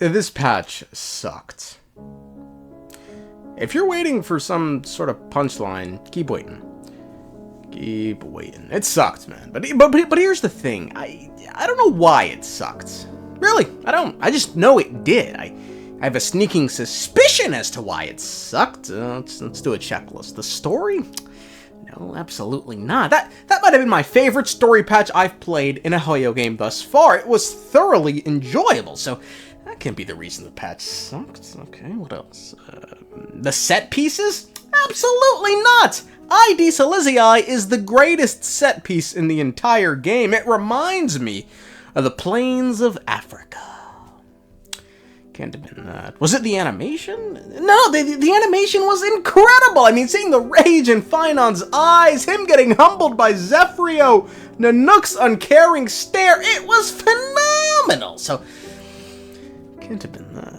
This patch sucked. If you're waiting for some sort of punchline, keep waiting. Keep waiting. It sucked, man. But here's the thing. I don't know why it sucked. Really, I don't. I just know it did. I have a sneaking suspicion as to why it sucked. Let's do a checklist. The story? No, absolutely not. That might have been my favorite story patch I've played in a Hoyo game thus far. It was thoroughly enjoyable, so that can't be the reason the patch sucked. Okay, what else? The set pieces? Absolutely not! ID Silizii is the greatest set piece in the entire game. It reminds me of the plains of Africa. Can't have been that. Was it the animation? No, the animation was incredible! I mean, seeing the rage in Phainon's eyes, him getting humbled by Zephyrio, Nanook's uncaring stare, it was phenomenal! So, can't have been that.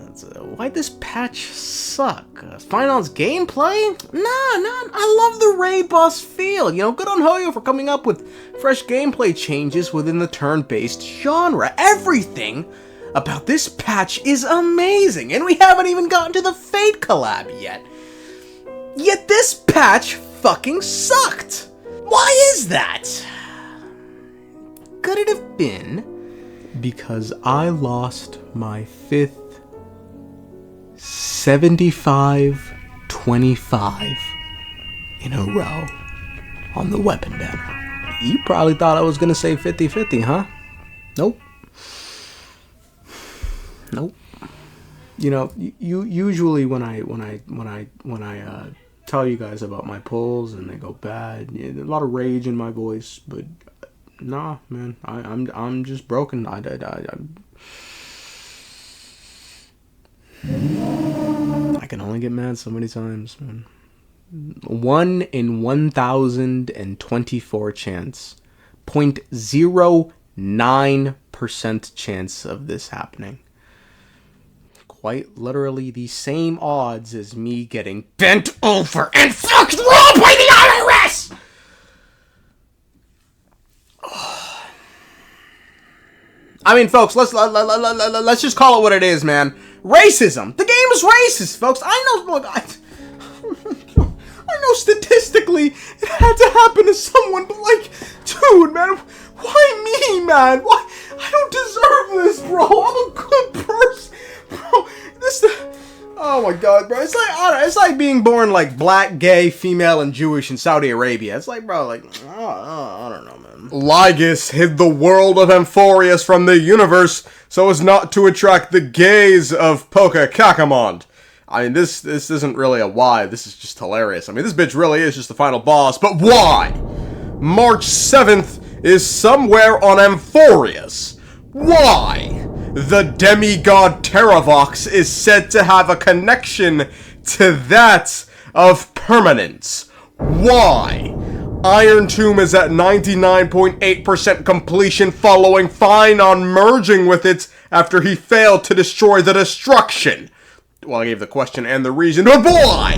Why'd this patch suck? Phainon's gameplay? Nah, I love the raid boss feel. You know, good on Hoyo for coming up with fresh gameplay changes within the turn-based genre. Everything about this patch is amazing, and we haven't even gotten to the Fate collab yet. Yet this patch fucking sucked! Why is that? Could it have been because I lost my 5th 75-25 in a row on the weapon banner? You probably thought I was gonna say 50-50, huh? Nope. Nope. You know, usually when I tell you guys about my pulls and they go bad, a lot of rage in my voice, but nah, man, I'm just broken. I can only get mad so many times, man. 1 in 1,024 chance, 0.09% chance of this happening. Quite literally the same odds as me getting bent over and fucked raw by the IRS! I mean, folks, let's just call it what it is, man. Racism. The game is racist, folks. I know. Look, I know statistically it had to happen to someone, but like, dude, man, why me, man? Why? I don't deserve this, bro. I'm a good person, bro. Oh my god, bro. It's like being born like black, gay, female, and Jewish in Saudi Arabia. It's like, bro, like, I don't know, man. Lygus hid the world of Amphoreus from the universe so as not to attract the gaze of Poca Kakamond. I mean, this isn't really a why. This is just hilarious. I mean, this bitch really is just the final boss, but why? March 7th is somewhere on Amphoreus. Why? The demigod Terravox is said to have a connection to that of permanence. Why? Iron Tomb is at 99.8% completion following Phainon merging with it after he failed to destroy the destruction. Well, I gave the question and the reason, but why?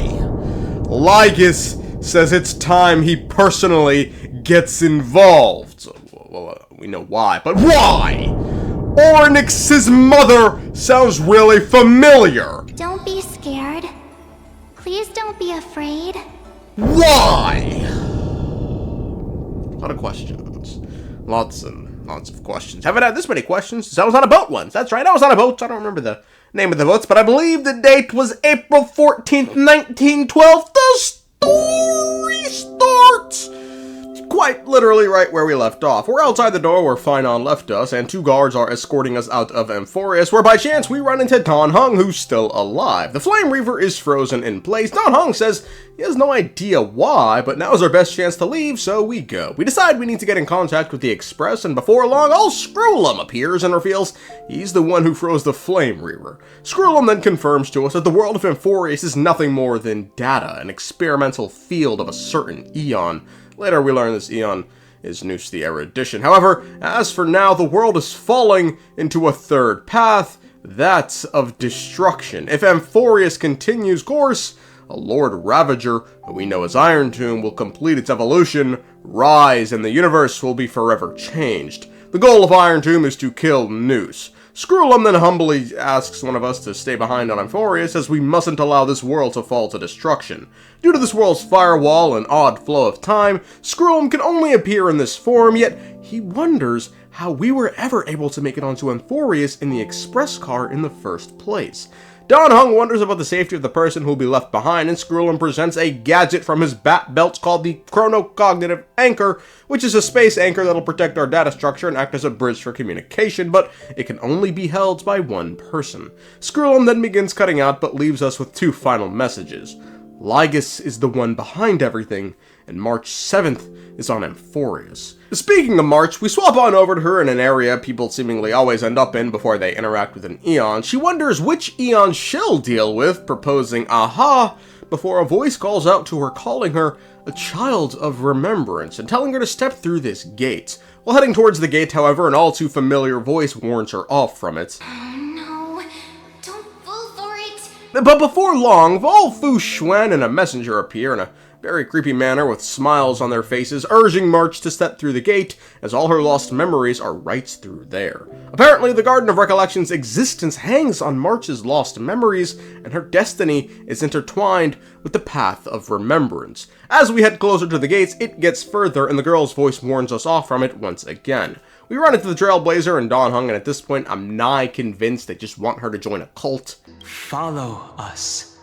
Lygus says it's time he personally gets involved. So, well, we know why, but why? Ornyx's mother sounds really familiar. Don't be scared. Please don't be afraid. Why? A lot of questions. Lots and lots of questions. Haven't had this many questions since I was on a boat once. That's right, I was on a boat. I don't remember the name of the boats, but I believe the date was April 14th, 1912. The story starts quite literally right where we left off. We're outside the door where Phainon left us, and 2 guards are escorting us out of Amphoreus, where by chance we run into Dan Heng, who's still alive. The Flame Reaver is frozen in place. Dan Heng says he has no idea why, but now is our best chance to leave, so we go. We decide we need to get in contact with the Express, and before long, old Screwlum appears and reveals he's the one who froze the Flame Reaver. Screwlum then confirms to us that the world of Amphoreus is nothing more than data, an experimental field of a certain Aeon. Later we learn this Aeon is Noose the Erudition. However, as for now, the world is falling into a third path, that of destruction. If Amphoreus continues course, a Lord Ravager, who we know as Iron Tomb, will complete its evolution, rise, and the universe will be forever changed. The goal of Iron Tomb is to kill Noose. Screwlum then humbly asks one of us to stay behind on Amphoreus, as we mustn't allow this world to fall to destruction. Due to this world's firewall and odd flow of time, Screwlum can only appear in this form, yet he wonders how we were ever able to make it onto Amphoreus in the express car in the first place. Don Hung wonders about the safety of the person who will be left behind, and Screwlum presents a gadget from his bat belt called the Chronocognitive Anchor, which is a space anchor that'll protect our data structure and act as a bridge for communication, but it can only be held by one person. Screwlum then begins cutting out, but leaves us with two final messages. Lygus is the one behind everything, and March 7th is on Amphoreus. Speaking of March, we swap on over to her in an area people seemingly always end up in before they interact with an Aeon. She wonders which Aeon she'll deal with, proposing aha, before a voice calls out to her, calling her a child of remembrance and telling her to step through this gate. While heading towards the gate, however, an all too familiar voice warns her off from it. But before long, Vol Fu Xuan and a messenger appear in a very creepy manner with smiles on their faces, urging March to step through the gate, as all her lost memories are right through there. Apparently, the Garden of Recollection's existence hangs on March's lost memories, and her destiny is intertwined with the path of remembrance. As we head closer to the gates, it gets further, and the girl's voice warns us off from it once again. We run into the Trailblazer and Don Hung, and at this point, I'm nigh convinced they just want her to join a cult. Follow us.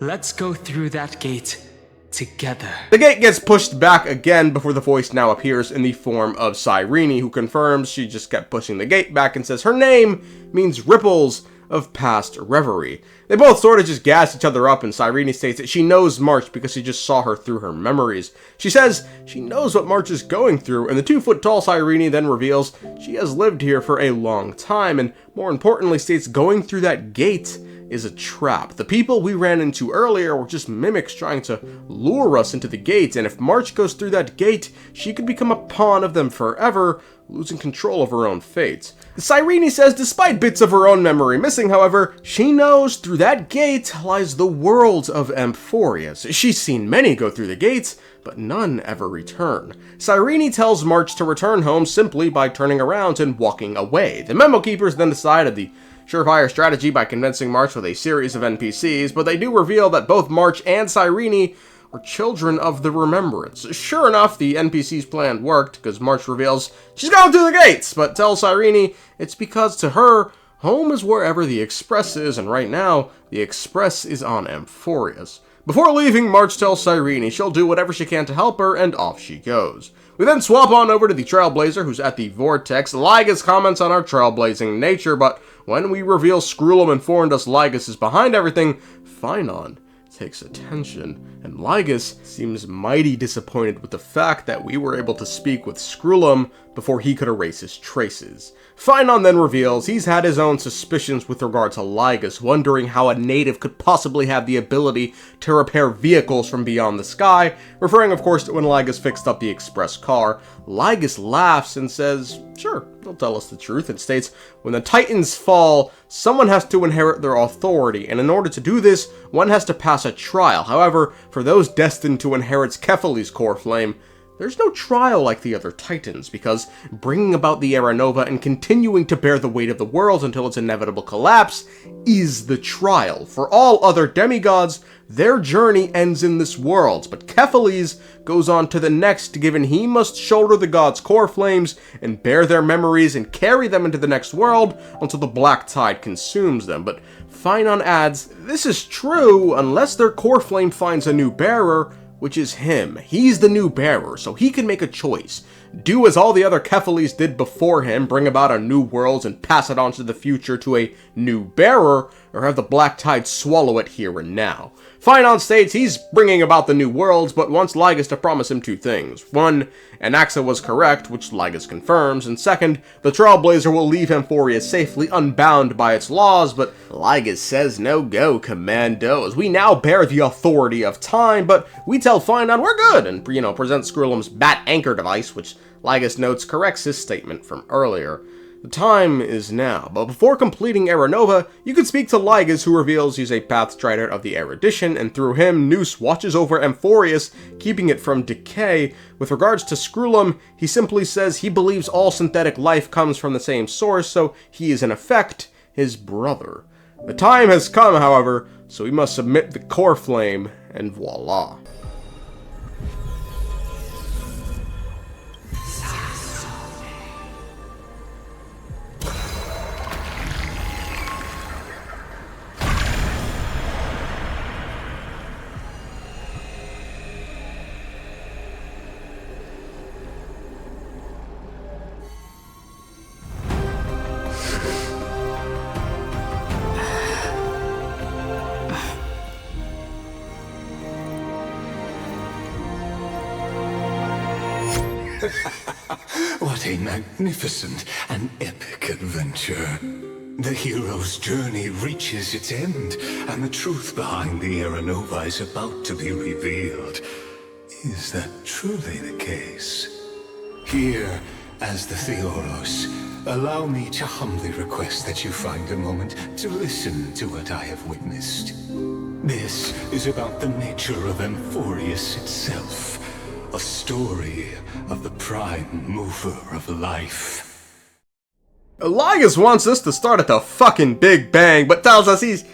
Let's go through that gate together. The gate gets pushed back again before the voice now appears in the form of Cyrene, who confirms she just kept pushing the gate back and says her name means ripples of past reverie. They both sort of just gas each other up, and Cyrene states that she knows March because she just saw her through her memories. She says she knows what March is going through, and the 2-foot-tall Cyrene then reveals she has lived here for a long time, and more importantly states going through that gate is a trap. The people we ran into earlier were just mimics trying to lure us into the gate, and if March goes through that gate, she could become a pawn of them forever, losing control of her own fate. Cyrene says despite bits of her own memory missing, however, she knows through that gate lies the world of Amphoreus. She's seen many go through the gates, but none ever return. Cyrene tells March to return home simply by turning around and walking away. The Memo Keepers then decided the surefire strategy by convincing March with a series of NPCs, but they do reveal that both March and Cyrene are children of the remembrance. Sure enough, the NPC's plan worked, because March reveals she's going through the gates, but tells Cyrene it's because to her, home is wherever the Express is, and right now, the Express is on Amphoreus. Before leaving, March tells Cyrene she'll do whatever she can to help her, and off she goes. We then swap on over to the Trailblazer, who's at the Vortex. Lygus comments on our trailblazing nature, but when we reveal Screwlum informed us Lygus is behind everything, Phainon takes attention, and Lygus seems mighty disappointed with the fact that we were able to speak with Screwlum before he could erase his traces. Phainon then reveals he's had his own suspicions with regard to Lygus, wondering how a native could possibly have the ability to repair vehicles from beyond the sky, referring of course to when Lygus fixed up the express car. Lygus laughs and says, sure, they'll tell us the truth, and states, when the Titans fall, someone has to inherit their authority, and in order to do this, one has to pass a trial. However, for those destined to inherit Kephalli's core flame, there's no trial like the other Titans, because bringing about the Era Nova and continuing to bear the weight of the world until its inevitable collapse is the trial. For all other demigods, their journey ends in this world, but Kephalli's goes on to the next, given he must shoulder the gods' core flames and bear their memories and carry them into the next world until the black tide consumes them. But Phainon adds, this is true unless their core flame finds a new bearer, which is him. He's the new bearer, so he can make a choice. Do as all the other Kephallis did before him, bring about a new world and pass it on to the future to a new bearer, or have the black tide swallow it here and now. Phainon states he's bringing about the new worlds, but wants Lygus to promise him two things. One, Anaxa was correct, which Lygus confirms, and second, the Trailblazer will leave Amphoreus safely unbound by its laws, but Lygus says no go, commandos. We now bear the authority of time, but we tell Phainon we're good, and, present Screwlum's bat anchor device, which Lygus notes corrects his statement from earlier. The time is now, but before completing Era Nova, you can speak to Lygus, who reveals he's a Path Strider of the Erudition, and through him, Nous watches over Amphoreus, keeping it from decay. With regards to Screwlum, he simply says he believes all synthetic life comes from the same source, so he is in effect his brother. The time has come, however, so we must submit the core flame, and voila. What a magnificent and epic adventure. The hero's journey reaches its end, and the truth behind the Era Nova is about to be revealed. Is that truly the case? Here, as the Theoros, allow me to humbly request that you find a moment to listen to what I have witnessed. This is about the nature of Amphoreus itself. A story of the prime mover of life. Lygus wants us to start at the fucking Big Bang, but tells us he's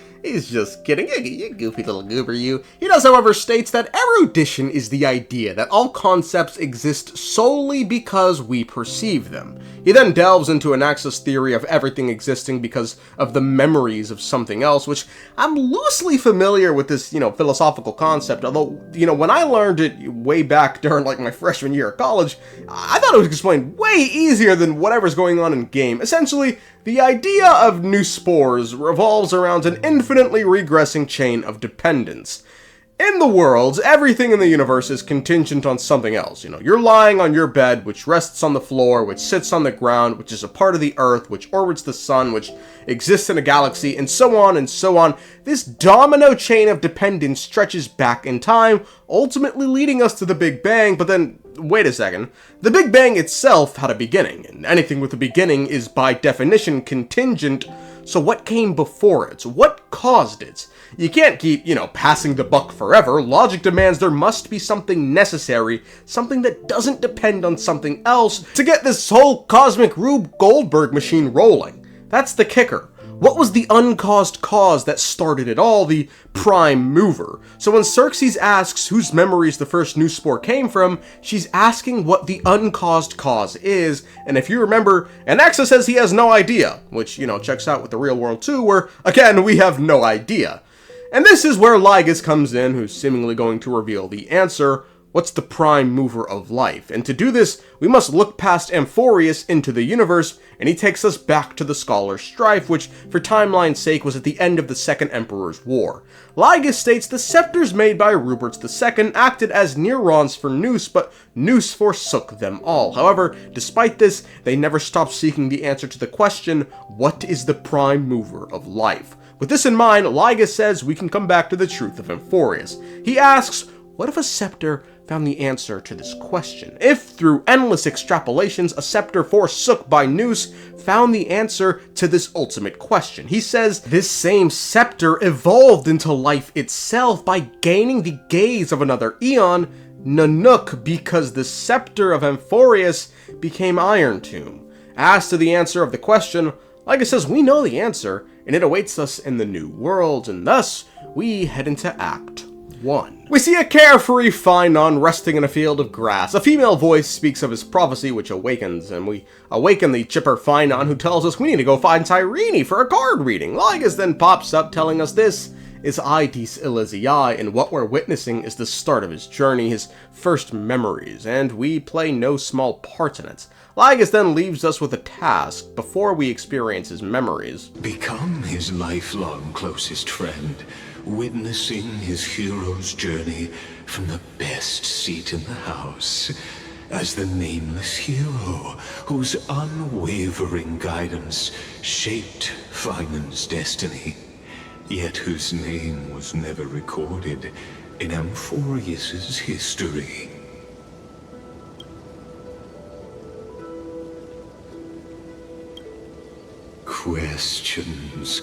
just kidding. You goofy little goober, you. He does, however, states that erudition is the idea that all concepts exist solely because we perceive them. He then delves into an axis theory of everything existing because of the memories of something else, which I'm loosely familiar with this, philosophical concept, although, when I learned it way back during, my freshman year of college, I thought it was explained way easier than whatever's going on in game. Essentially, the idea of new spores revolves around an infinitely regressing chain of dependence. In the worlds, everything in the universe is contingent on something else. You're lying on your bed, which rests on the floor, which sits on the ground, which is a part of the Earth, which orbits the sun, which exists in a galaxy, and so on and so on. This domino chain of dependence stretches back in time, ultimately leading us to the Big Bang, but then, wait a second. The Big Bang itself had a beginning, and anything with a beginning is by definition contingent. So what came before it? What caused it? You can't keep, passing the buck forever. Logic demands there must be something necessary, something that doesn't depend on something else to get this whole cosmic Rube Goldberg machine rolling. That's the kicker. What was the uncaused cause that started it all? The prime mover. So when Xerxes asks whose memories the first new spore came from, she's asking what the uncaused cause is, and if you remember, Anaxa says he has no idea, which, checks out with the real world too, where, again, we have no idea. And this is where Lygus comes in, who's seemingly going to reveal the answer. What's the prime mover of life? And to do this, we must look past Amphoreus into the universe, and he takes us back to the Scholar's Strife, which, for timeline's sake, was at the end of the Second Emperor's War. Lygus states the scepters made by Ruperts II acted as neurons for Nous, but Nous forsook them all. However, despite this, they never stopped seeking the answer to the question, what is the prime mover of life? With this in mind, Lygus says we can come back to the truth of Amphoreus. He asks, what if a scepter found the answer to this question? If, through endless extrapolations, a scepter forsook by Nous found the answer to this ultimate question. He says this same scepter evolved into life itself by gaining the gaze of another Aeon, Nanook, because the scepter of Amphoreus became Iron Tomb. As to the answer of the question, Lygus says we know the answer, and it awaits us in the new world, and thus we head into Act 1. We see a carefree Phainon resting in a field of grass. A female voice speaks of his prophecy, which awakens, and we awaken the chipper Phainon, who tells us we need to go find Cyrene for a card reading. Lygus then pops up, telling us this is Idis Elysiae, and what we're witnessing is the start of his journey, his first memories, and we play no small part in it. Lygus then leaves us with a task before we experience his memories. Become his lifelong closest friend, witnessing his hero's journey from the best seat in the house, as the nameless hero whose unwavering guidance shaped Phainon's destiny, yet whose name was never recorded in Amphoreus's history. questions.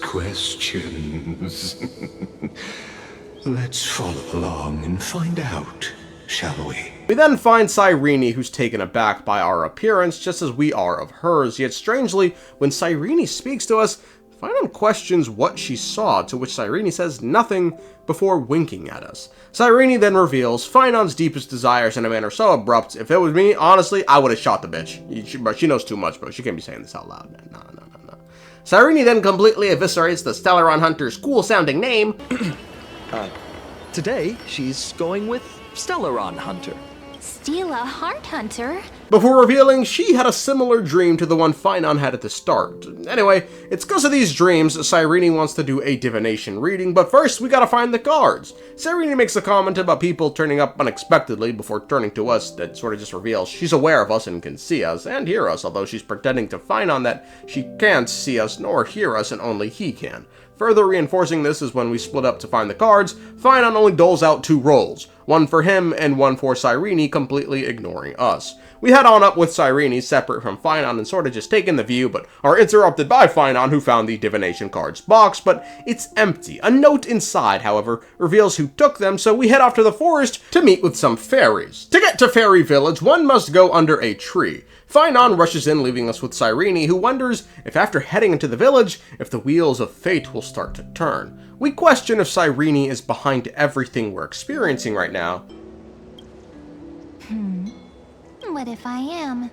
Let's follow along and find out, shall we? We then find Cyrene, who's taken aback by our appearance, just as we are of hers, yet strangely, when Cyrene speaks to us, Phainon questions what she saw, to which Cyrene says nothing before winking at us. Cyrene then reveals Phainon's deepest desires in a manner so abrupt, if it was me, honestly, I would have shot the bitch. She knows too much, bro. She can't be saying this out loud. No. Cyrene then completely eviscerates the Stellaron Hunter's cool-sounding name. Today, she's going with Stellaron Hunter. Steal a heart hunter? Before revealing she had a similar dream to the one Phainon had at the start. Anyway, it's because of these dreams Cyrene wants to do a divination reading, but first we gotta find the cards. Cyrene makes a comment about people turning up unexpectedly before turning to us that sort of just reveals she's aware of us and can see us and hear us, although she's pretending to Phainon that she can't see us nor hear us and only he can. Further reinforcing this is when we split up to find the cards, Phainon only doles out 2 rolls, one for him and one for Cyrene, completely ignoring us. We head on up with Cyrene, separate from Phainon, and sort of just take in the view, but are interrupted by Phainon, who found the divination cards box, but it's empty. A note inside, however, reveals who took them, so we head off to the forest to meet with some fairies. To get to Fairy Village, one must go under a tree. Phainon rushes in, leaving us with Cyrene, who wonders if after heading into the village, if the wheels of fate will start to turn. We question if Cyrene is behind everything we're experiencing right now. What if I am?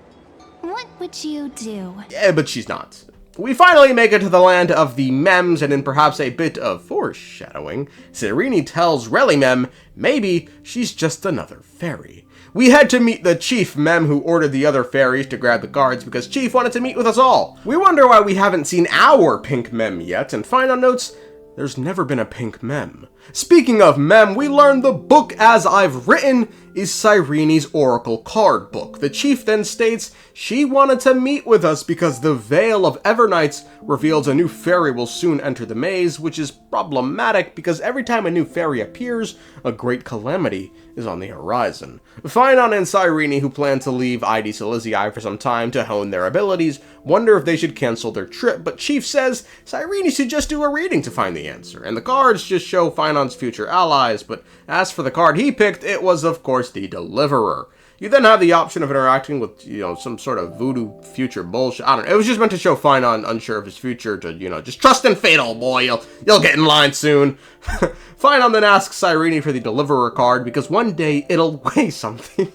What would you do? Yeah, but she's not. We finally make it to the land of the Mems, and in perhaps a bit of foreshadowing, Cyrene tells Relimem maybe she's just another fairy. We had to meet the Chief Mem, who ordered the other fairies to grab the cards because Chief wanted to meet with us all. We wonder why we haven't seen our pink Mem yet, and Phainon notes there's never been a pink Mem. Speaking of Mem, we learn the book as I've written is Cyrene's Oracle card book. The Chief then states she wanted to meet with us because the Veil of Evernights reveals a new fairy will soon enter the maze, which is problematic because every time a new fairy appears, a great calamity is on the horizon. Phainon and Cyrene, who plan to leave Hysilens for some time to hone their abilities, wonder if they should cancel their trip, but Chief says Cyrene should just do a reading to find the answer, and the cards just show Phainon's future allies, but as for the card he picked, it was of course the Deliverer. You then have the option of interacting with, some sort of voodoo future bullshit. I don't know. It was just meant to show Phainon unsure of his future to, just trust in fate, old boy. You'll get in line soon. Phainon then asks Cyrene for the Deliverer card because one day it'll weigh something.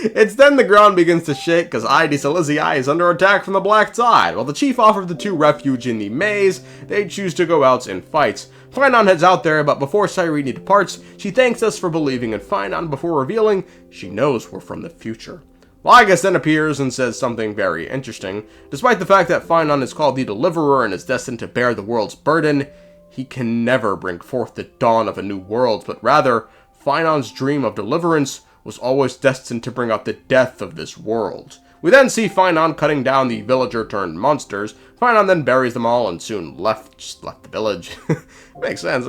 It's then the ground begins to shake because Hysilens is under attack from the Black Tide. While the Chief offered the 2 refuge in the maze, they choose to go out and fight. Phainon heads out there, but before Cyrene departs, she thanks us for believing in Phainon before revealing she knows we're from the future. Lygus then appears and says something very interesting. Despite the fact that Phainon is called the Deliverer and is destined to bear the world's burden, he can never bring forth the dawn of a new world, but rather, Phainon's dream of deliverance was always destined to bring out the death of this world. We then see Phainon cutting down the villager-turned-monsters. Phainon then buries them all and soon just left the village. Makes sense,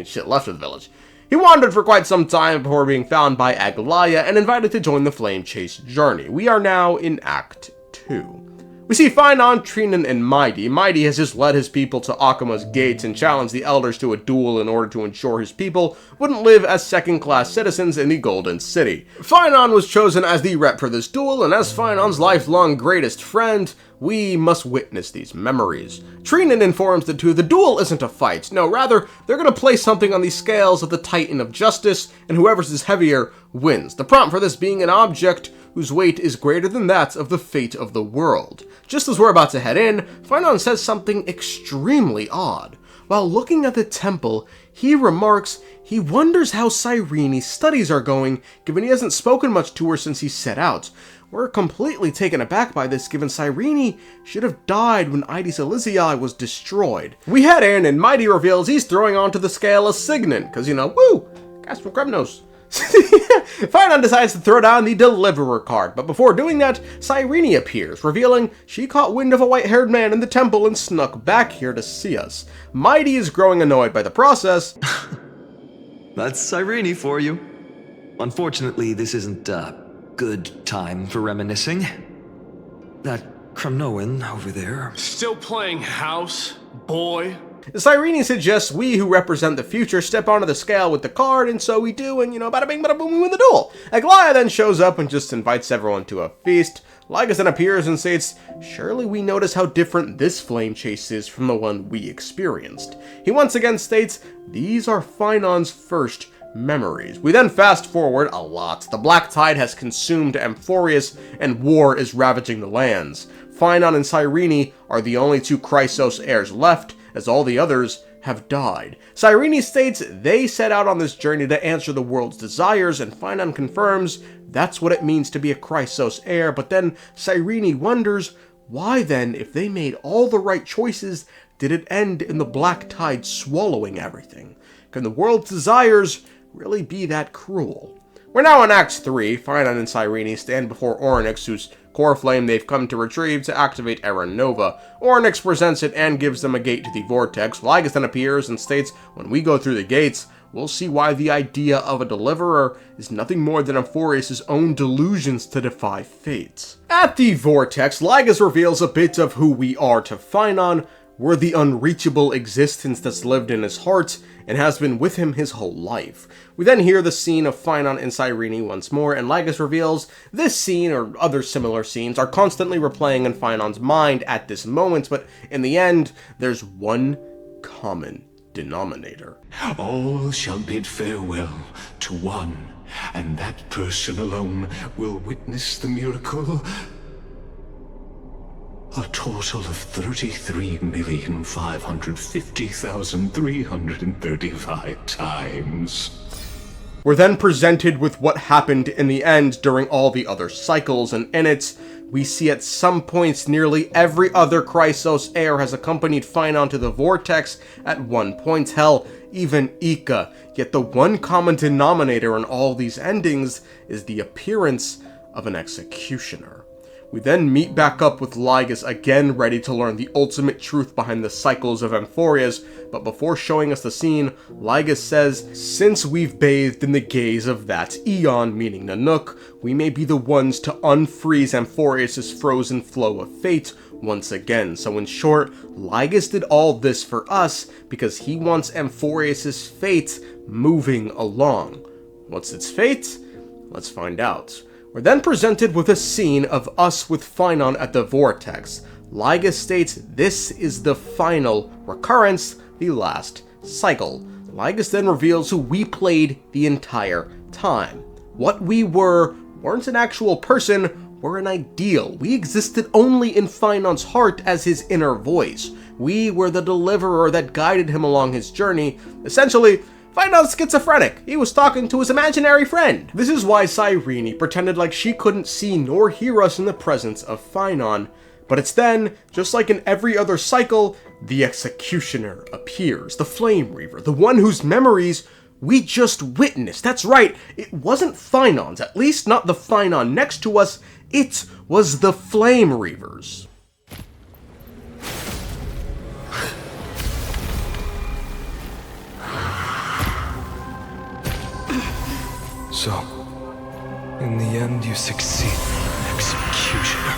shit left of the village. He wandered for quite some time before being found by Aglaya and invited to join the Flame Chase journey. We are now in Act 2. We see Phainon, Trinen, and Mighty. Mighty has just led his people to Akima's gates and challenged the elders to a duel in order to ensure his people wouldn't live as second-class citizens in the Golden City. Phainon was chosen as the rep for this duel, and as Phainon's lifelong greatest friend, we must witness these memories. Trinen informs the 2 the duel isn't a fight. No, rather, they're going to place something on the scales of the Titan of Justice, and whoever's is heavier wins. The prompt for this being an object whose weight is greater than that of the fate of the world. Just as we're about to head in, Phainon says something extremely odd. While looking at the temple, he remarks he wonders how Cyrene's studies are going, given he hasn't spoken much to her since he set out. We're completely taken aback by this, given Cyrene should have died when Hysilens was destroyed. We head in, and Mighty reveals he's throwing onto the scale a Signet, because, woo, Casper Kremnos. Phainon decides to throw down the Deliverer card, but before doing that, Cyrene appears, revealing she caught wind of a white-haired man in the temple and snuck back here to see us. Mighty is growing annoyed by the process. That's Cyrene for you. Unfortunately, this isn't a good time for reminiscing. That Krumnoan over there. Still playing house, boy? Cyrene suggests we who represent the future step onto the scale with the card, and so we do, and bada bing, bada boom, we win the duel. Aglaia then shows up and just invites everyone to a feast. Lygus then appears and states, surely we notice how different this flame chase is from the one we experienced. He once again states, these are Phainon's first memories. We then fast forward a lot. The Black Tide has consumed Amphoreus, and war is ravaging the lands. Phainon and Cyrene are the only two Chrysos heirs left, as all the others have died. Cyrene states they set out on this journey to answer the world's desires, and Phainon confirms that's what it means to be a Chrysos heir, but then Cyrene wonders, why then, if they made all the right choices, did it end in the Black Tide swallowing everything? Can the world's desires really be that cruel? We're now in Act 3. Phainon and Cyrene stand before Orynyx, whose core flame they've come to retrieve to activate Era Nova. Orynyx presents it and gives them a gate to the vortex. Lygus then appears and states, when we go through the gates, we'll see why the idea of a deliverer is nothing more than Amphoreus' own delusions to defy fate. At the vortex, Lygus reveals a bit of who we are to Phainon. We're the unreachable existence that's lived in his heart and has been with him his whole life. We then hear the scene of Phainon and Cyrene once more, and Lygus reveals this scene, or other similar scenes, are constantly replaying in Phainon's mind at this moment, but in the end, there's one common denominator. All shall bid farewell to one, and that person alone will witness the miracle. A total of 33,550,335 times. We're then presented with what happened in the end during all the other cycles, and in it, we see at some points nearly every other Chrysos heir has accompanied Phainon to the vortex at one point, hell, even Ika. Yet the one common denominator in all these endings is the appearance of an executioner. We then meet back up with Lygus, again ready to learn the ultimate truth behind the cycles of Amphoreus, but before showing us the scene, Lygus says, since we've bathed in the gaze of that Aeon, meaning Nanook, we may be the ones to unfreeze Amphoreus' frozen flow of fate once again. So in short, Lygus did all this for us because he wants Amphoreus' fate moving along. What's its fate? Let's find out. We're then presented with a scene of us with Phainon at the vortex. Lygus states this is the final recurrence, the last cycle. Lygus then reveals who we played the entire time. What we weren't an actual person, we're an ideal. We existed only in Phainon's heart as his inner voice. We were the deliverer that guided him along his journey. Essentially, Phainon's schizophrenic. He was talking to his imaginary friend. This is why Cyrene pretended like she couldn't see nor hear us in the presence of Phainon. But it's then, just like in every other cycle, the executioner appears. The Flame Reaver, the one whose memories we just witnessed. That's right, it wasn't Phainon's, at least not the Phainon next to us. It was the Flame Reavers. So, in the end, you succeed, executioner.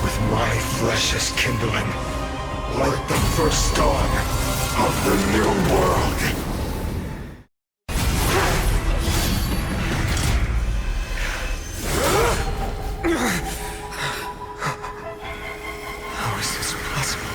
With my flesh as kindling, like the first dawn of the new world. How is this possible?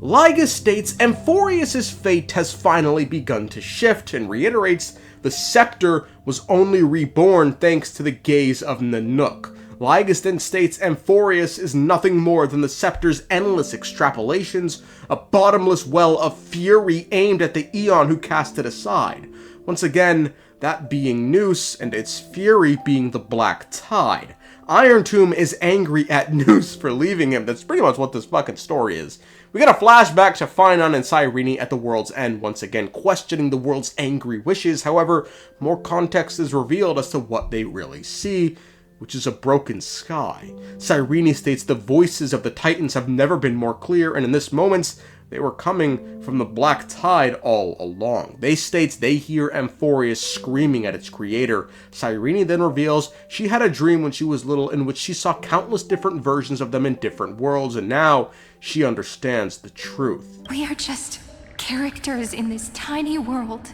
Lygus states Amphoreus' fate has finally begun to shift and reiterates the scepter was only reborn thanks to the gaze of Nanook. Lygus then states Amphoreus is nothing more than the scepter's endless extrapolations, a bottomless well of fury aimed at the Aeon who cast it aside. Once again, that being Noose and its fury being the Black Tide. Iron Tomb is angry at Noose for leaving him. That's pretty much what this fucking story is. We get a flashback to Phainon and Cyrene at the world's end, once again questioning the world's angry wishes. However, more context is revealed as to what they really see, which is a broken sky. Cyrene states the voices of the Titans have never been more clear, and in this moment, they were coming from the Black Tide all along. They states they hear Amphoreus screaming at its creator. Cyrene then reveals she had a dream when she was little in which she saw countless different versions of them in different worlds, and now she understands the truth. We are just characters in this tiny world,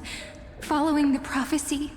following the prophecy,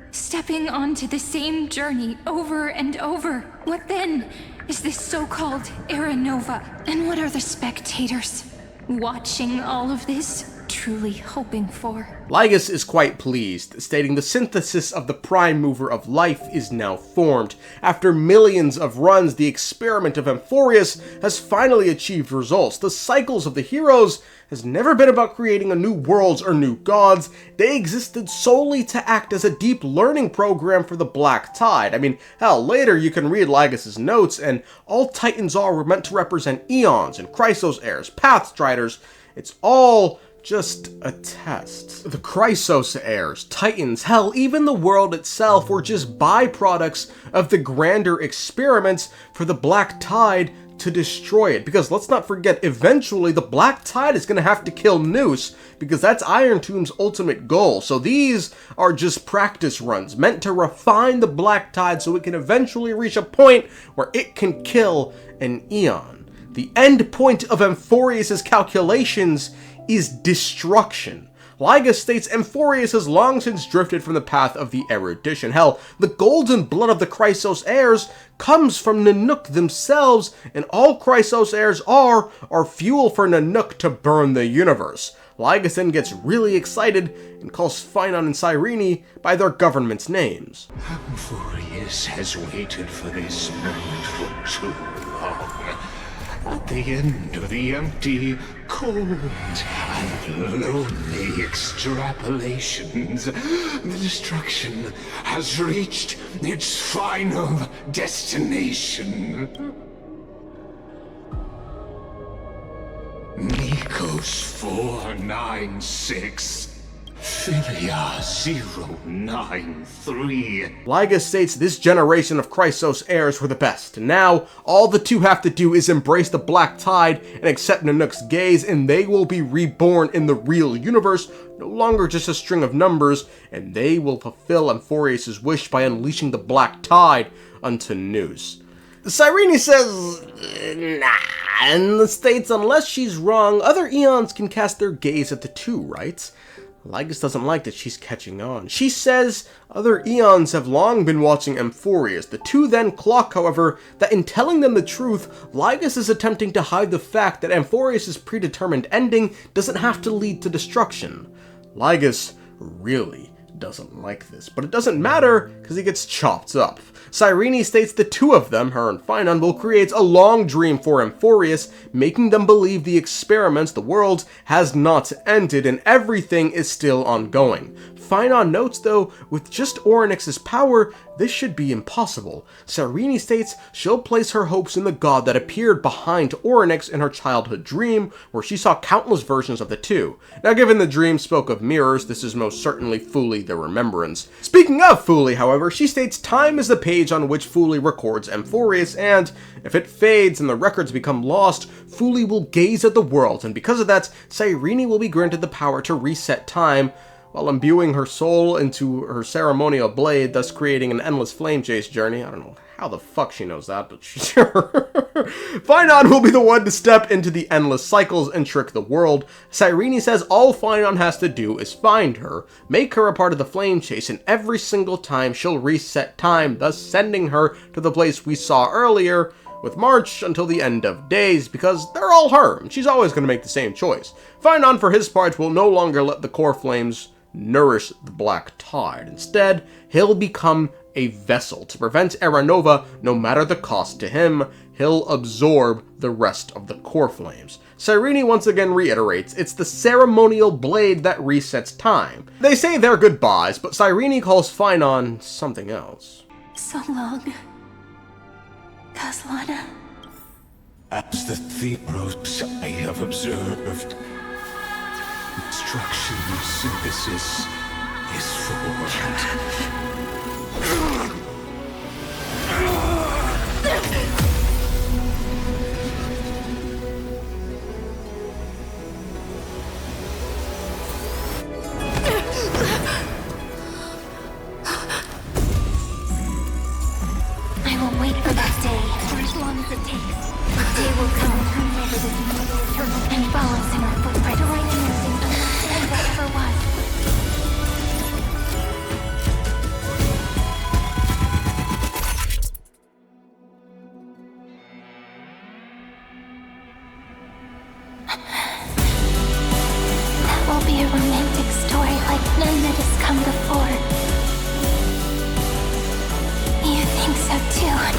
stepping onto the same journey over and over. What then is this so-called Era Nova? And what are the spectators watching all of this truly hoping for? Lygus is quite pleased, stating the synthesis of the prime mover of life is now formed. After millions of runs, the experiment of Amphoreus has finally achieved results. The cycles of the heroes has never been about creating a new worlds or new gods. They existed solely to act as a deep learning program for the Black Tide. I mean, hell, later you can read Lygus's notes, and all Titans were meant to represent Aeons and Chrysos heirs, Pathstriders. It's all just a test. The Chrysos heirs, Titans, hell, even the world itself were just byproducts of the grander experiments for the Black Tide to destroy it. Because let's not forget, eventually the Black Tide is going to have to kill Noose, because that's Iron Tomb's ultimate goal. So these are just practice runs meant to refine the Black Tide so it can eventually reach a point where it can kill an Aeon. The end point of Amphoreus' calculations is destruction. Lygus states Amphoreus has long since drifted from the path of the erudition. Hell, the golden blood of the Chrysos heirs comes from Nanook themselves, and all Chrysos heirs are fuel for Nanook to burn the universe. Lygus then gets really excited and calls Phainon and Cyrene by their government's names. Amphoreus has waited for this moment for too long. At the end of the empty, cold, and lonely extrapolations, the destruction has reached its final destination. Nikos 496. Philia 093. Lygus states this generation of Chrysos heirs were the best, and now all the two have to do is embrace the Black Tide and accept Nanook's gaze, and they will be reborn in the real universe, no longer just a string of numbers, and they will fulfill Amphoreus' wish by unleashing the Black Tide unto Noose. Cyrene says, nah, and states unless she's wrong, other Aeons can cast their gaze at the two, right? Lygus doesn't like that she's catching on. She says other Aeons have long been watching Amphoreus. The two then clock, however, that in telling them the truth, Lygus is attempting to hide the fact that Amphoreus' predetermined ending doesn't have to lead to destruction. Lygus really doesn't like this, but it doesn't matter because he gets chopped up. Cyrene states the two of them, her and Phainon, will create a long dream for Amphoreus, making them believe the experiments, the world, has not ended and everything is still ongoing. Phainon notes, though, with just Orynyx's power, this should be impossible. Cyrene states she'll place her hopes in the god that appeared behind Orynyx in her childhood dream, where she saw countless versions of the two. Now, given the dream spoke of mirrors, this is most certainly Fuli the Remembrance. Speaking of Fuli, however, she states time is the page on which Fuli records Amphoreus, and if it fades and the records become lost, Fuli will gaze at the world, and because of that, Cyrene will be granted the power to reset time, while imbuing her soul into her ceremonial blade, thus creating an endless flame chase journey. I don't know how the fuck she knows that, but sure. Phainon will be the one to step into the endless cycles and trick the world. Cyrene says all Phainon has to do is find her, make her a part of the flame chase, and every single time she'll reset time, thus sending her to the place we saw earlier, with March until the end of days, because they're all her, and she's always going to make the same choice. Phainon, for his part, will no longer let the core flames nourish the Black Tide. Instead, he'll become a vessel. To prevent Era Nova, no matter the cost to him, he'll absorb the rest of the core flames. Cyrene once again reiterates, it's the ceremonial blade that resets time. They say their goodbyes, but Cyrene calls Phainon something else. So long. Caslana. As the Theros I have observed, destruction synthesis is formed. I will wait for that day, for as long as it takes. The day will come to remember this immortal eternal and follows in our footprint to write a nothing unless that ever was. That will be a romantic story like none that has come before. You think so too, right?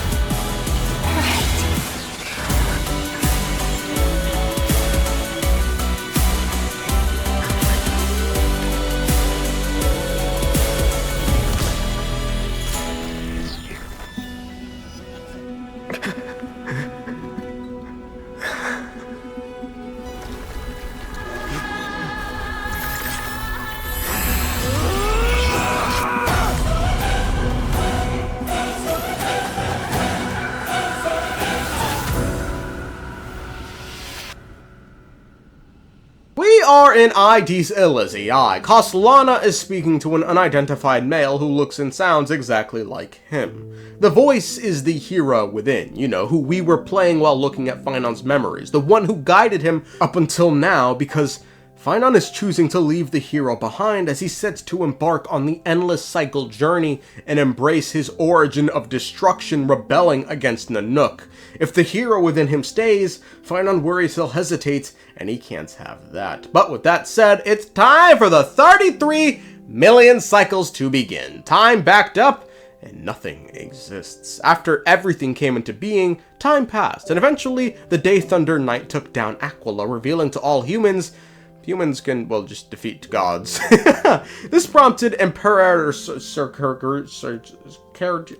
We are in Ides Elysiae. Caslana is speaking to an unidentified male who looks and sounds exactly like him. The voice is the hero within, you know, who we were playing while looking at Phainon's memories, the one who guided him up until now, because Phainon is choosing to leave the hero behind as he sets to embark on the endless cycle journey and embrace his origin of destruction, rebelling against Nanook. If the hero within him stays, Phainon worries he'll hesitate, and he can't have that. But with that said, it's time for the 33 million cycles to begin. Time backed up, and nothing exists. After everything came into being, time passed, and eventually the Day Thunder Knight took down Aquila, revealing to all humans can, well, just defeat gods. This prompted Amphoreus,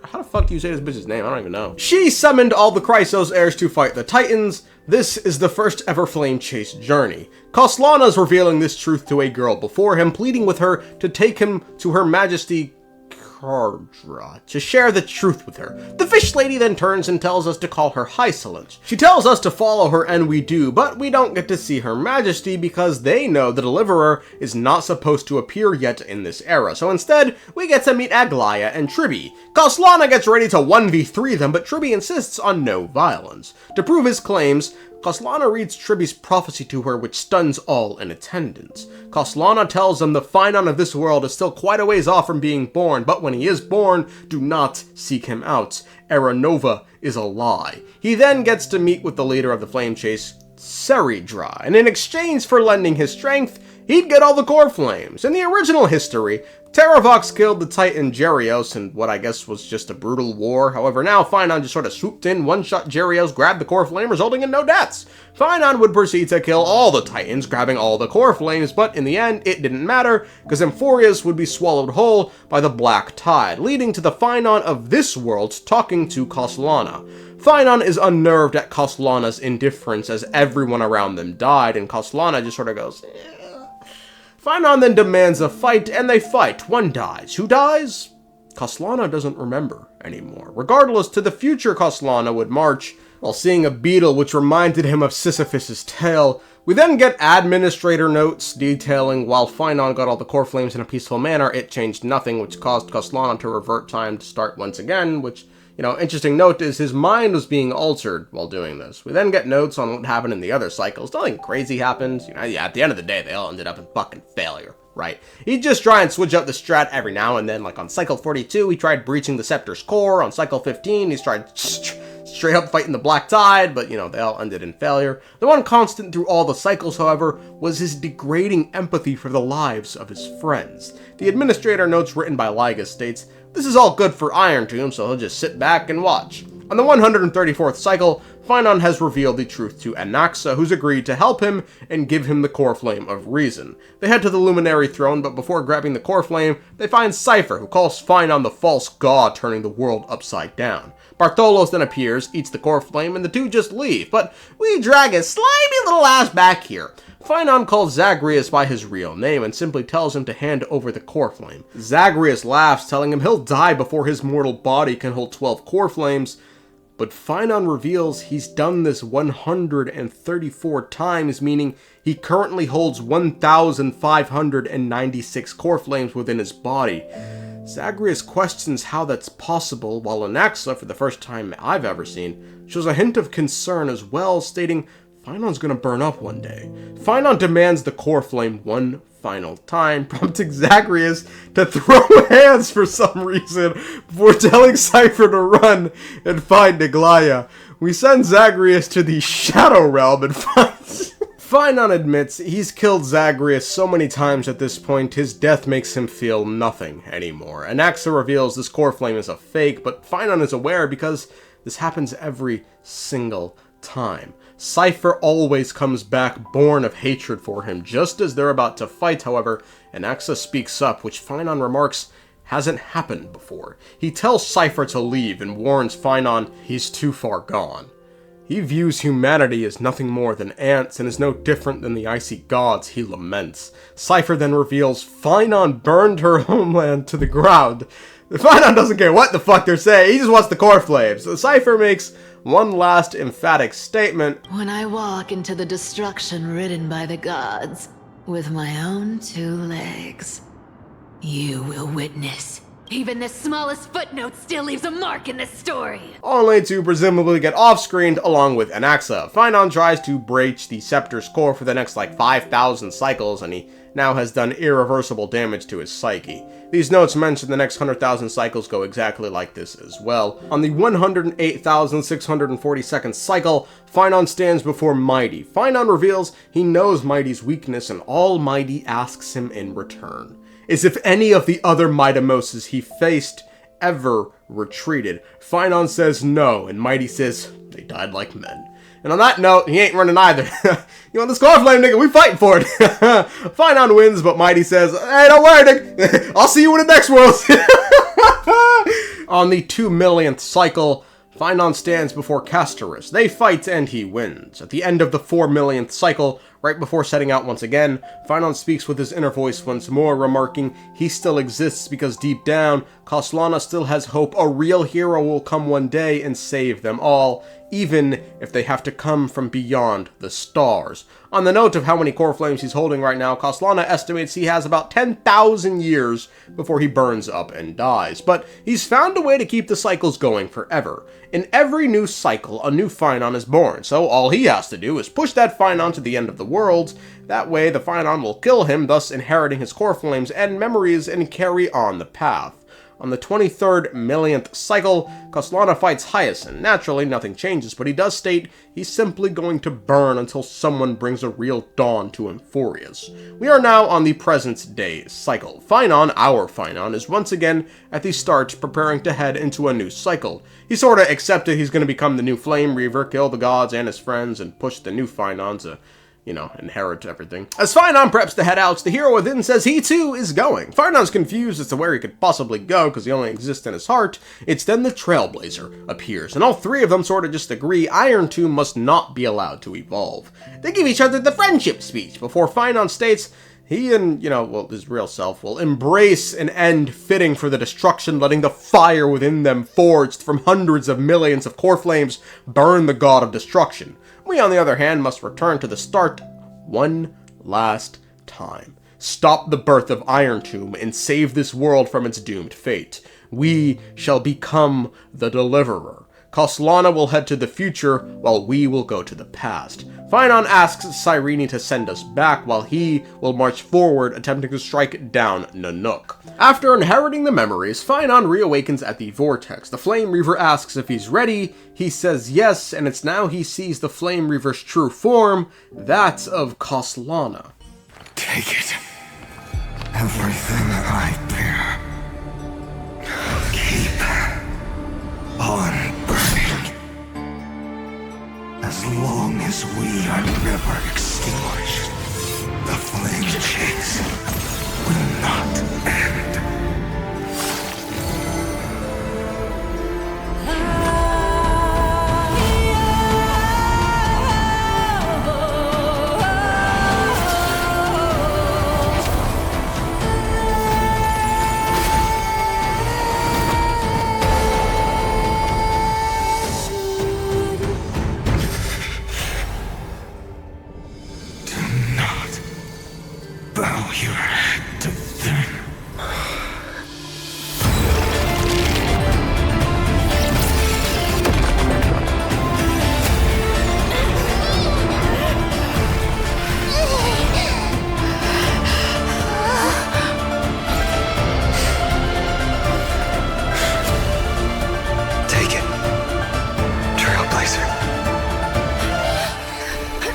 how the fuck do you say this bitch's name? I don't even know. She summoned all the Chrysos heirs to fight the Titans. This is the first ever flame chase journey. Caslana's revealing this truth to a girl before him, pleading with her to take him to Her Majesty Cerydra to share the truth with her. The fish lady then turns and tells us to call her Hysilens. She tells us to follow her, and we do, but we don't get to see Her Majesty because they know the Deliverer is not supposed to appear yet in this era, so instead, we get to meet Aglaia and Tribby. Caslana gets ready to 1v3 them, but Tribby insists on no violence. To prove his claims, Caslana reads Tribby's prophecy to her, which stuns all in attendance. Caslana tells them the Phainon of this world is still quite a ways off from being born, but when he is born, do not seek him out. Era Nova is a lie. He then gets to meet with the leader of the Flame Chase, Cerydra, and in exchange for lending his strength, he'd get all the core flames. In the original history, Terravox killed the Titan Gerios in what I guess was just a brutal war. However, now Phainon just sort of swooped in, one-shot Gerios, grabbed the core flame, resulting in no deaths. Phainon would proceed to kill all the Titans, grabbing all the core flames, but in the end, it didn't matter, because Amphoreus would be swallowed whole by the Black Tide, leading to the Phainon of this world talking to Caslana. Phainon is unnerved at Caslana's indifference as everyone around them died, and Caslana just sort of goes, Phainon then demands a fight, and they fight. One dies. Who dies? Caslana doesn't remember anymore. Regardless, to the future Caslana would march, while seeing a beetle which reminded him of Sisyphus' tail. We then get administrator notes detailing while Phainon got all the core flames in a peaceful manner, it changed nothing, which caused Caslana to revert time to start once again, which, you know, interesting note is his mind was being altered while doing this. We then get notes on what happened in the other cycles. Nothing crazy happened. You know, yeah, at the end of the day, they all ended up in fucking failure, right? He'd just try and switch up the strat every now and then, like on cycle 42, he tried breaching the Scepter's core. On cycle 15, he's tried straight up fighting the Black Tide, but, you know, they all ended in failure. The one constant through all the cycles, however, was his degrading empathy for the lives of his friends. The administrator notes written by Lygus states, "This is all good for Iron Tomb, so he'll just sit back and watch." On the 134th cycle, Phainon has revealed the truth to Anaxa, who's agreed to help him and give him the core flame of reason. They head to the Luminary Throne, but before grabbing the core flame, they find Cypher, who calls Phainon the false god turning the world upside down. Bartholos then appears, eats the core flame, and the two just leave, but we drag his slimy little ass back here. Phainon calls Zagreus by his real name and simply tells him to hand over the core flame. Zagreus laughs, telling him he'll die before his mortal body can hold 12 core flames, but Phainon reveals he's done this 134 times, meaning he currently holds 1,596 core flames within his body. Zagreus questions how that's possible, while Anaxa, for the first time I've ever seen, shows a hint of concern as well, stating Phainon's gonna burn up one day. Phainon demands the core flame one final time, prompting Zagreus to throw hands for some reason before telling Cypher to run and find Neglaya. We send Zagreus to the Shadow Realm and finds... Phainon admits he's killed Zagreus so many times at this point, his death makes him feel nothing anymore. Anaxa reveals this core flame is a fake, but Phainon is aware because this happens every single time. Cypher always comes back born of hatred for him. Just as they're about to fight, however, Anaxa speaks up, which Phainon remarks hasn't happened before. He tells Cypher to leave and warns Phainon he's too far gone. He views humanity as nothing more than ants and is no different than the icy gods he laments. Cypher then reveals Phainon burned her homeland to the ground. Phainon doesn't care what the fuck they're saying, he just wants the core flames. So Cypher makes one last emphatic statement. When I walk into the destruction ridden by the gods, with my own 2 legs, you will witness. Even the smallest footnote still leaves a mark in this story. Only to presumably get off-screened along with Anaxa. Phainon tries to breach the Scepter's core for the next 5,000 cycles, and he now has done irreversible damage to his psyche. These notes mention the next 100,000 cycles go exactly like this as well. On the 108,642nd cycle, Phainon stands before Mighty. Phainon reveals he knows Mighty's weakness, and all Mighty asks him in return is if any of the other Mightimoses he faced ever retreated. Phainon says no, and Mighty says they died like men. And on that note, he ain't running either. You want the core flame, nigga? We fighting for it. Phainon wins, but Mighty says, hey, don't worry, nigga. I'll see you in the next world. On the 2 millionth cycle, Phainon stands before Castorus. They fight and he wins. At the end of the 4 millionth cycle, right before setting out once again, Phainon speaks with his inner voice once more, remarking he still exists because deep down, Koslana still has hope a real hero will come one day and save them all, even if they have to come from beyond the stars. On the note of how many core flames he's holding right now, Koslana estimates he has about 10,000 years before he burns up and dies. But he's found a way to keep the cycles going forever. In every new cycle, a new Phainon is born, so all he has to do is push that Phainon to the end of the world. That way, the Phainon will kill him, thus inheriting his core flames and memories and carry on the path. On the 23rd millionth cycle, Koslana fights Hysilens. Naturally, nothing changes, but he does state he's simply going to burn until someone brings a real dawn to Amphoreus. We are now on the present day cycle. Phainon, our Phainon, is once again at the start preparing to head into a new cycle. He sorta accepted he's going to become the new Flame Reaver, kill the gods and his friends, and push the new Phainon to inherit everything. As Phainon preps to head out, the hero within says he too is going. Phainon's confused as to where he could possibly go because he only exists in his heart. It's then the Trailblazer appears, and all three of them sort of just agree Iron Tomb must not be allowed to evolve. They give each other the friendship speech before Phainon states he and, his real self will embrace an end fitting for the destruction, letting the fire within them forged from hundreds of millions of core flames burn the god of destruction. We, on the other hand, must return to the start one last time. Stop the birth of Iron Tomb and save this world from its doomed fate. We shall become the Deliverer. Koslana will head to the future, while we will go to the past. Phainon asks Cyrene to send us back, while he will march forward, attempting to strike down Nanook. After inheriting the memories, Phainon reawakens at the Vortex. The Flame Reaver asks if he's ready. He says yes, and it's now he sees the Flame Reaver's true form, that of Koslana. Take it. Everything I bear. Keep on burning. As long as we are never extinguished, the flame chase will not end.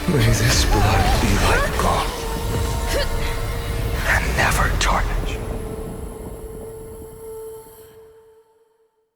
May this blood be like gold, and never tarnish.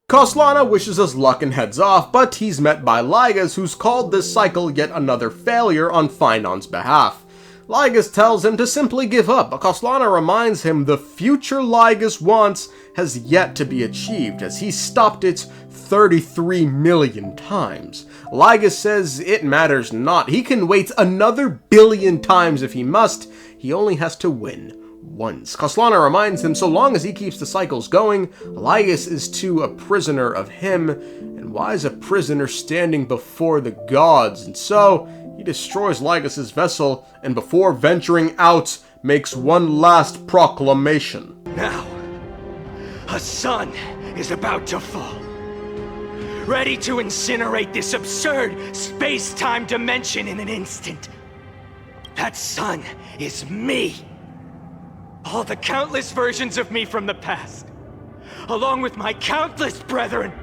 Koslana wishes us luck and heads off, but he's met by Lygus, who's called this cycle yet another failure on Phainon's behalf. Lygus tells him to simply give up, but Koslana reminds him the future Lygus wants has yet to be achieved, as he stopped it 33 million times. Lygus says it matters not. He can wait another billion times if he must. He only has to win once. Koslana reminds him so long as he keeps the cycles going, Lygus is too a prisoner of him, and why is a prisoner standing before the gods? And so, he destroys Lygus's vessel, and before venturing out, makes one last proclamation. Now, a sun is about to fall. Ready to incinerate this absurd space-time dimension in an instant. That sun is me. All the countless versions of me from the past, along with my countless brethren,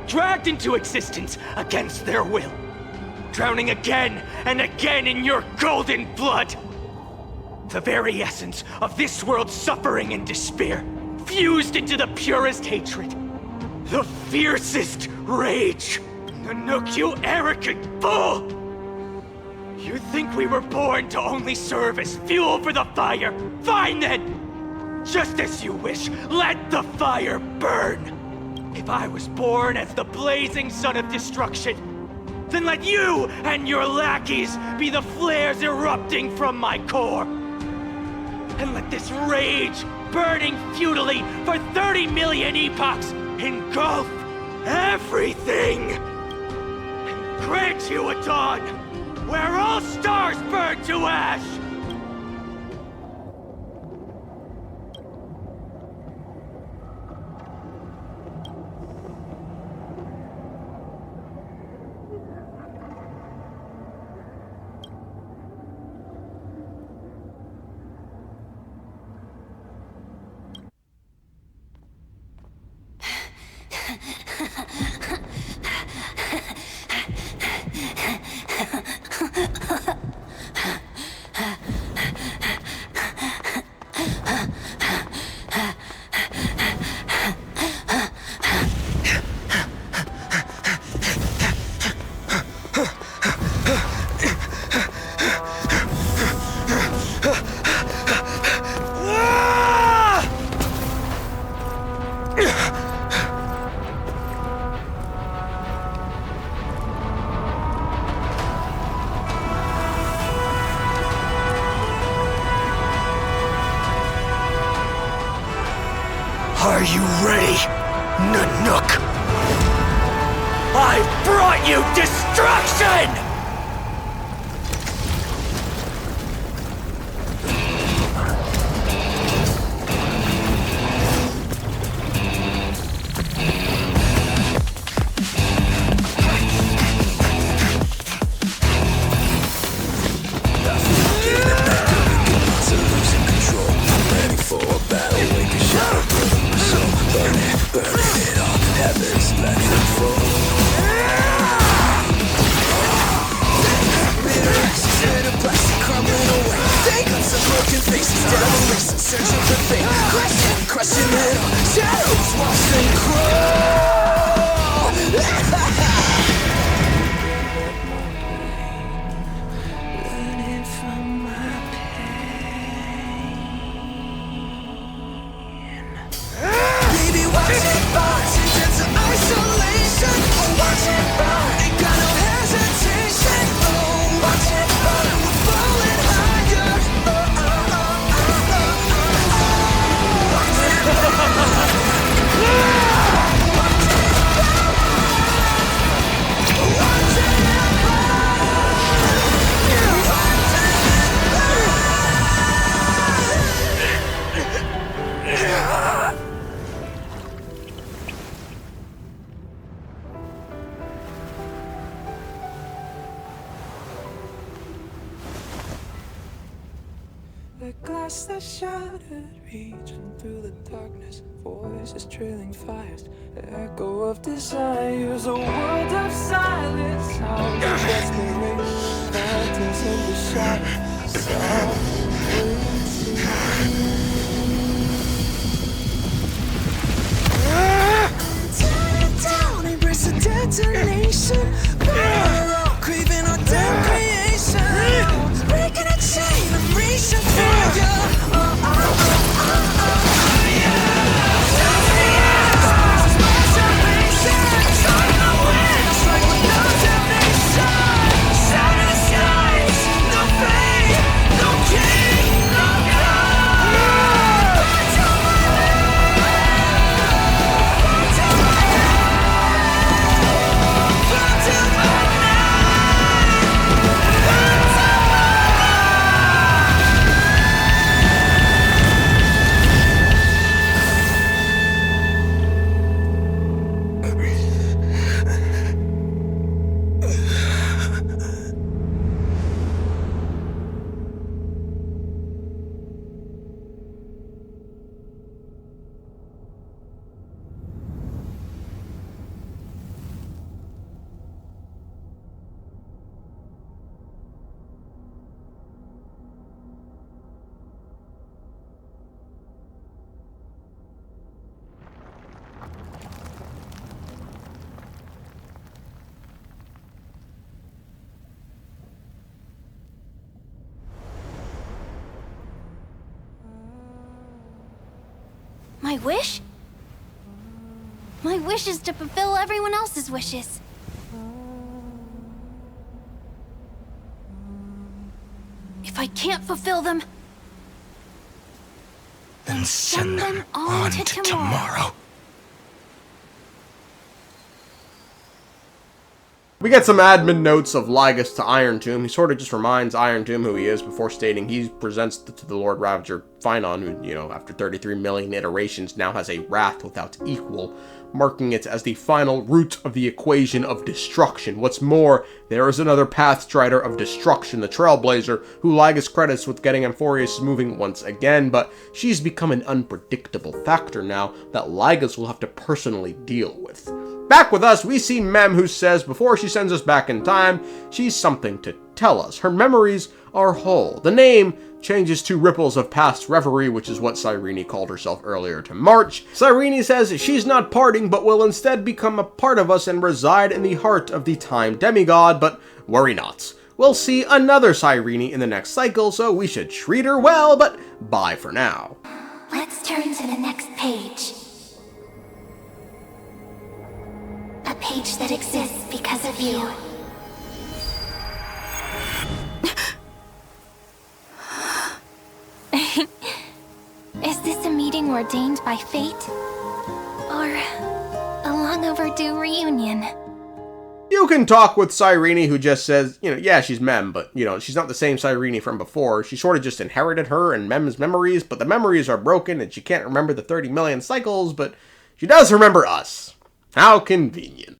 dragged into existence against their will, drowning again and again in your golden blood. The very essence of this world's suffering and despair, fused into the purest hatred, the fiercest rage. Nanook, you arrogant fool! You think we were born to only serve as fuel for the fire? Fine then! Just as you wish, let the fire burn! If I was born as the blazing sun of destruction, then let you and your lackeys be the flares erupting from my core! And let this rage, burning futilely for 30 million epochs, engulf everything! And grant you a dawn where all stars burn to ash! Are you ready, Nanook? I've brought you destruction! Burning it all, heavens let it fall. Like glass that shattered, reaching through the darkness. Voices trailing fires, the echo of desires. A world of silence, sounds of desperation. Phantoms in the shadows, sound waiting. Tear it down, embrace a detonation. Burrow, craving our damn creation. Breaking a chain, I'm reaching for you. My wish? My wish is to fulfill everyone else's wishes. If I can't fulfill them, Then send them on to tomorrow. We get some admin notes of Lygus to Iron Tomb. He sort of just reminds Iron Tomb who he is before stating he presents to the Lord Ravager Phainon, who, you know, after 33 million iterations now has a wrath without equal, marking it as the final root of the equation of destruction. What's more, there is another Pathstrider of destruction, the Trailblazer, who Lygus credits with getting Amphoreus moving once again, but she's become an unpredictable factor now that Lygus will have to personally deal with. Back with us, we see Mem, who says before she sends us back in time, she's something to tell us. Her memories are whole. The name changes to Ripples of Past Reverie, which is what Cyrene called herself earlier to March. Cyrene says she's not parting, but will instead become a part of us and reside in the heart of the time demigod, but worry not. We'll see another Cyrene in the next cycle, so we should treat her well, but bye for now. Let's turn to the next page. A page that exists because of you. Is this a meeting ordained by fate? Or a long overdue reunion? You can talk with Cyrene, who just says, you know, yeah, she's Mem, but, you know, she's not the same Cyrene from before. She sort of just inherited her and Mem's memories, but the memories are broken and she can't remember the 30 million cycles, but she does remember us. How convenient.